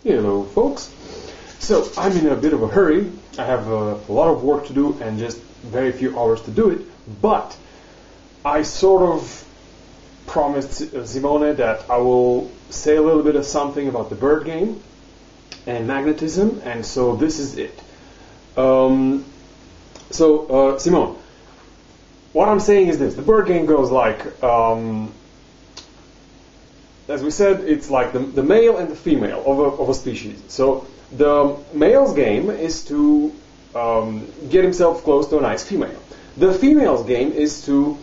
Hello folks. So I'm in a bit of a hurry. I have a lot of work to do and just very few hours to do it, but I sort of promised Simone that I will say a little bit of something about the bird game and magnetism, and so this is it. Simone, what I'm saying is this. The bird game goes like, as we said, it's like the male and the female of a species. So the male's game is to get himself close to a nice female. The female's game is to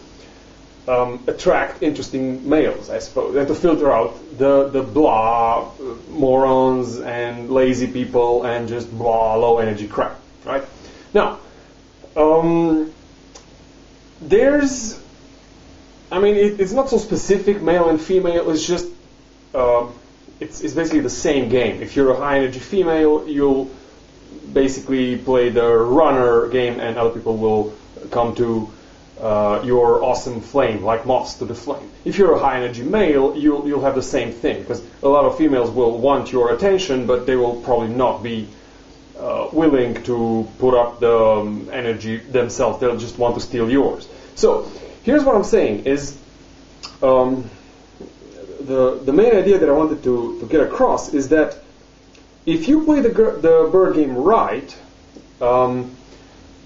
attract interesting males, I suppose, and to filter out the blah morons and lazy people and just blah low energy crap, right? Now, it's not so specific, male and female. It's just it's basically the same game. If you're a high energy female, you'll basically play the runner game, and other people will come to your awesome flame, like moths to the flame. If you're a high energy male, you'll have the same thing, because a lot of females will want your attention, but they will probably not be willing to put up the energy themselves. They'll just want to steal yours. So here's what I'm saying is the main idea that I wanted to get across is that if you play the bird game right,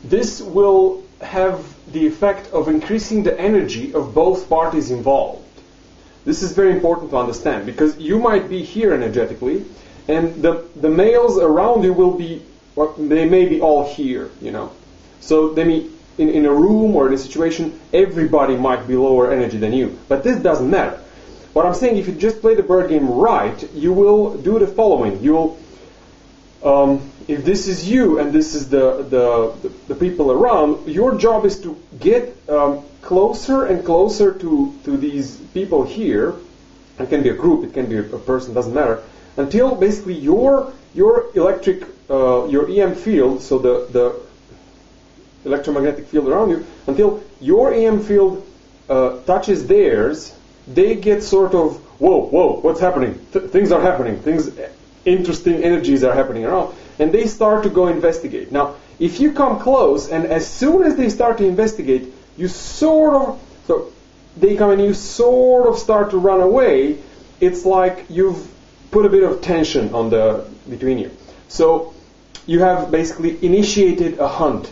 this will have the effect of increasing the energy of both parties involved. This is very important to understand, because you might be here energetically, and the males around you will be, well, they may be all here, you know. So they may, in a room or in a situation, everybody might be lower energy than you. But this doesn't matter. What I'm saying, if you just play the bird game right, you will do the following. You'll, if this is you and this is the people around, your job is to get closer and closer to these people here. It can be a group, it can be a person, doesn't matter, until basically your electric, your EM field, so the electromagnetic field around you, until your EM field touches theirs, they get sort of, whoa, what's happening? Things are happening. Interesting energies are happening around. And they start to go investigate. Now, if you come close, and as soon as they start to investigate, you so they come and you sort of start to run away, it's like you've put a bit of tension on between you. So you have basically initiated a hunt,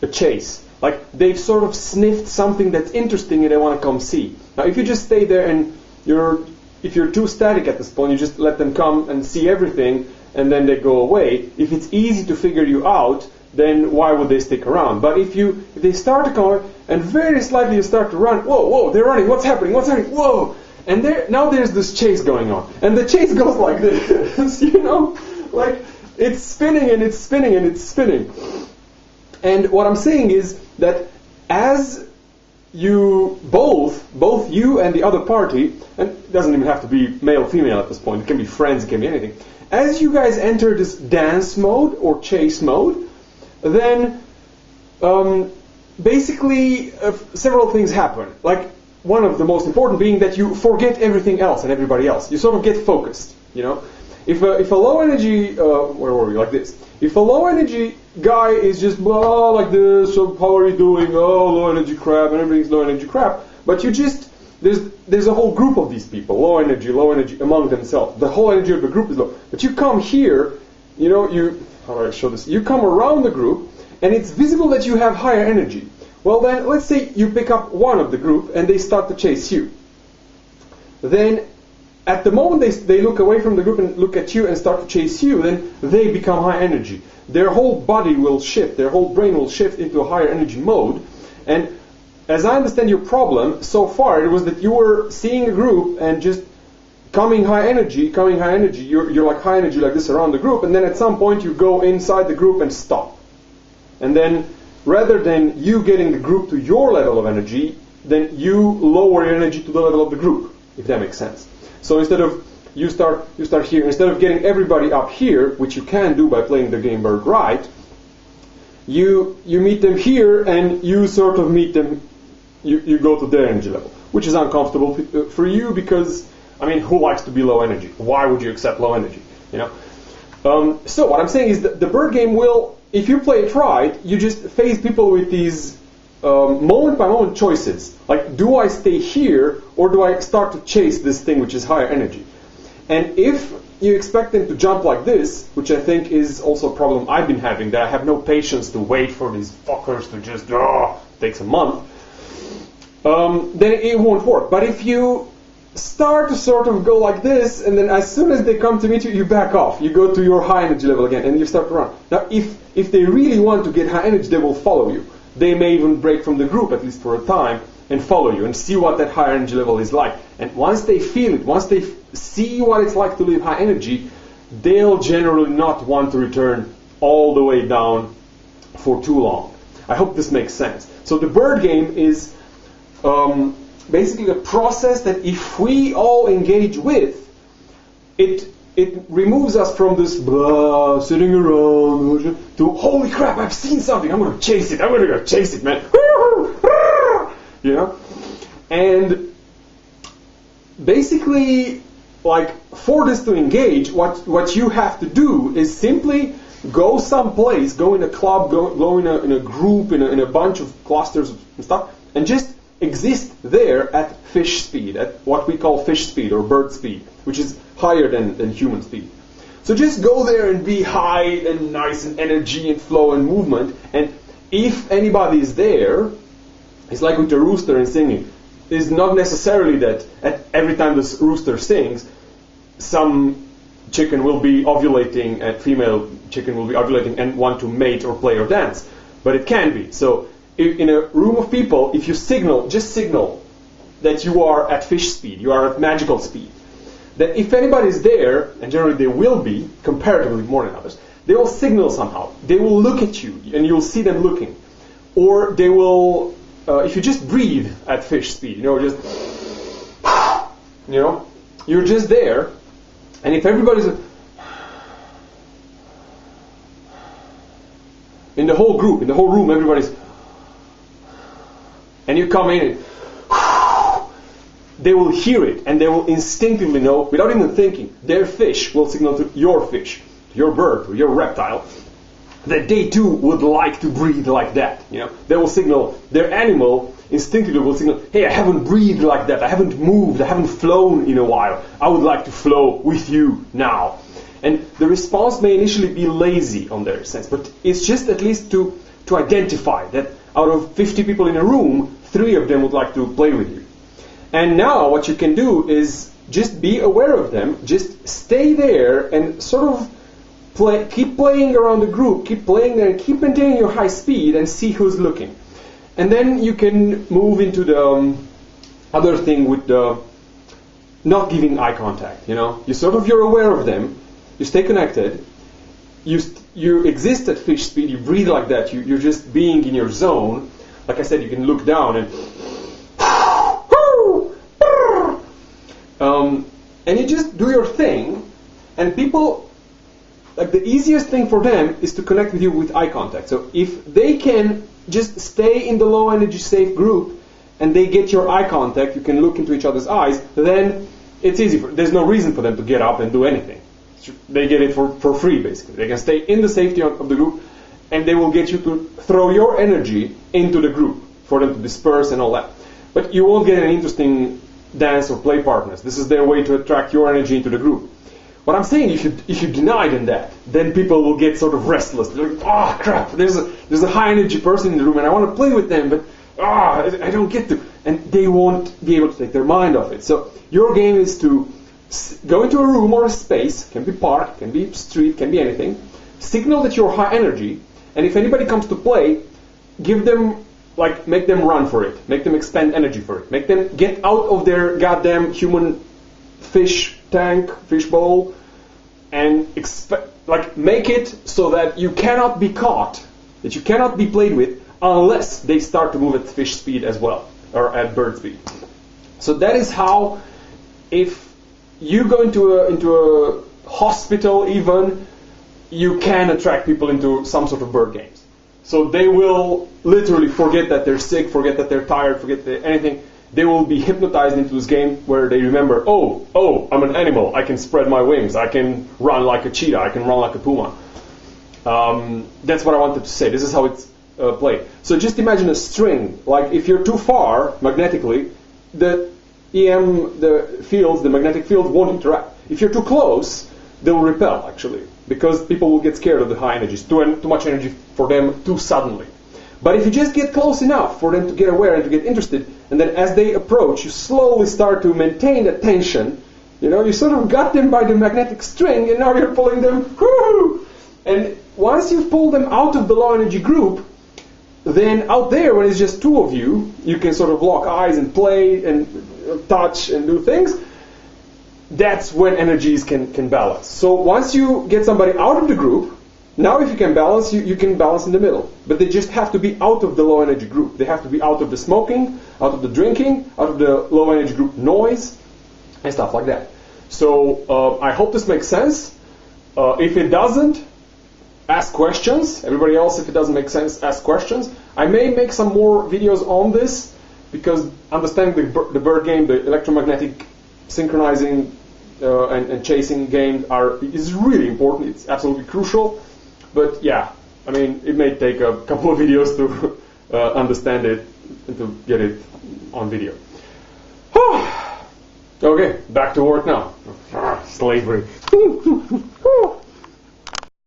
a chase. Like they've sort of sniffed something that's interesting and they want to come see. Now, if you just stay there and if you're too static at this point, you just let them come and see everything and then they go away. If it's easy to figure you out, then why would they stick around? But if they start to come and very slightly you start to run, whoa, they're running, what's happening, whoa, and now there's this chase going on, and the chase goes like this, you know, like it's spinning and it's spinning and it's spinning. And what I'm saying is that as you both you and the other party, and it doesn't even have to be male female at this point, it can be friends, it can be anything, as you guys enter this dance mode or chase mode, then basically several things happen. Like one of the most important being that you forget everything else and everybody else. You sort of get focused, you know. If a low energy, where were we, like this, if a low energy guy is just blah like this, so how are you doing, oh, low energy crap, and everything's low energy crap, but you just, there's a whole group of these people, low energy among themselves, the whole energy of the group is low, but you come here, you know, how do I show this, you come around the group, and it's visible that you have higher energy. Well then, let's say you pick up one of the group, and they start to chase you. Then, at the moment they look away from the group and look at you and start to chase you, then they become high energy. Their whole body will shift, their whole brain will shift into a higher energy mode. And as I understand your problem, so far it was that you were seeing a group and just coming high energy, you're like high energy like this around the group, and then at some point you go inside the group and stop. And then rather than you getting the group to your level of energy, then you lower your energy to the level of the group, if that makes sense. So instead of you start here, instead of getting everybody up here, which you can do by playing the game bird right, you meet them here and you sort of meet them, you go to their energy level, which is uncomfortable for you because, I mean, who likes to be low energy? Why would you accept low energy? You know. So what I'm saying is that the bird game will, if you play it right, you just face people with these moment-by-moment choices. Like, do I stay here, or do I start to chase this thing which is higher energy? And if you expect them to jump like this, which I think is also a problem I've been having, that I have no patience to wait for these fuckers to just, takes a month, then it won't work. But if you start to sort of go like this, and then as soon as they come to meet you, you back off. You go to your high energy level again, and you start to run. Now, if they really want to get high energy, they will follow you. They may even break from the group, at least for a time, and follow you and see what that high energy level is like. And once they feel it, once they see what it's like to live high energy, they'll generally not want to return all the way down for too long. I hope this makes sense. So the bird game is basically a process that if we all engage with, it removes us from this blah, sitting around to, holy crap, I've seen something, I'm going to chase it, I'm going to go chase it, man. You know? And basically, like, for this to engage, what you have to do is simply go someplace, go in a club, go in a group, in a bunch of clusters and stuff, and just exist there at fish speed, at what we call fish speed or bird speed, which is higher than human speed. So just go there and be high and nice and energy and flow and movement, and if anybody is there, it's like with the rooster and singing. It's not necessarily that at every time this rooster sings, some chicken will be ovulating, and female chicken will be ovulating and want to mate or play or dance. But it can be. So in a room of people, if you just signal that you are at fish speed, you are at magical speed, that if anybody is there, and generally they will be, comparatively more than others, they will signal somehow. They will look at you, and you'll see them looking. Or they will, if you just breathe at fish speed, you're just there, and if everybody's in the whole group, in the whole room, everybody's, and you come in and they will hear it, and they will instinctively know, without even thinking, their fish will signal to your fish, to your bird, or your reptile, that they too would like to breathe like that. They will signal, their animal instinctively will signal, hey, I haven't breathed like that, I haven't moved, I haven't flown in a while, I would like to flow with you now. And the response may initially be lazy on their sense, but it's just at least to identify that out of 50 people in a room, 3 of them would like to play with you. And now what you can do is just be aware of them, just stay there and sort of keep playing around the group, keep playing there, and keep maintaining your high speed and see who's looking. And then you can move into the other thing with the not giving eye contact. You're aware of them, you stay connected, you exist at fish speed, you breathe like that, you're just being in your zone. Like I said, you can look down and you just do your thing, and people, like, the easiest thing for them is to connect with you with eye contact. So if they can just stay in the low energy safe group and they get your eye contact, you can look into each other's eyes, then it's easy. There's no reason for them to get up and do anything. They get it for free, basically. They can stay in the safety of the group, and they will get you to throw your energy into the group for them to disperse and all that. But you won't get an interesting dance or play partners. This is their way to attract your energy into the group. What I'm saying, if you deny them that, then people will get sort of restless. They're like, oh crap, there's a high energy person in the room and I want to play with them, but I don't get to. And they won't be able to take their mind off it. So your game is to go into a room or a space, can be park, can be street, can be anything, signal that you're high energy, and if anybody comes to play, give them, make them run for it, make them expend energy for it, make them get out of their goddamn human fish tank, fish bowl, and make it so that you cannot be caught, that you cannot be played with, unless they start to move at fish speed as well, or at bird speed. So that is how, if you go into a hospital even, you can attract people into some sort of bird games. So they will literally forget that they're sick, forget that they're tired, forget anything, they will be hypnotized into this game where they remember, oh, I'm an animal. I can spread my wings. I can run like a cheetah. I can run like a puma. That's what I wanted to say. This is how it's played. So just imagine a string. Like if you're too far magnetically, the magnetic fields won't interact. If you're too close, they will repel actually, because people will get scared of the high energies. Too much energy for them too suddenly. But if you just get close enough for them to get aware and to get interested, and then as they approach, you slowly start to maintain the tension. You sort of got them by the magnetic string, and now you're pulling them. Whoo! And once you've pulled them out of the low energy group, then out there, when it's just two of you, you can sort of lock eyes and play and touch and do things. That's when energies can balance. So once you get somebody out of the group, now if you can balance, you can balance in the middle. But they just have to be out of the low energy group. They have to be out of the smoking, out of the drinking, out of the low energy group noise, and stuff like that. So I hope this makes sense. If it doesn't, ask questions. Everybody else, if it doesn't make sense, ask questions. I may make some more videos on this, because understanding the bird game, the electromagnetic synchronizing and chasing game is really important. It's absolutely crucial. But yeah, I mean, it may take a couple of videos to understand it and to get it on video. Okay, back to work now. Slavery.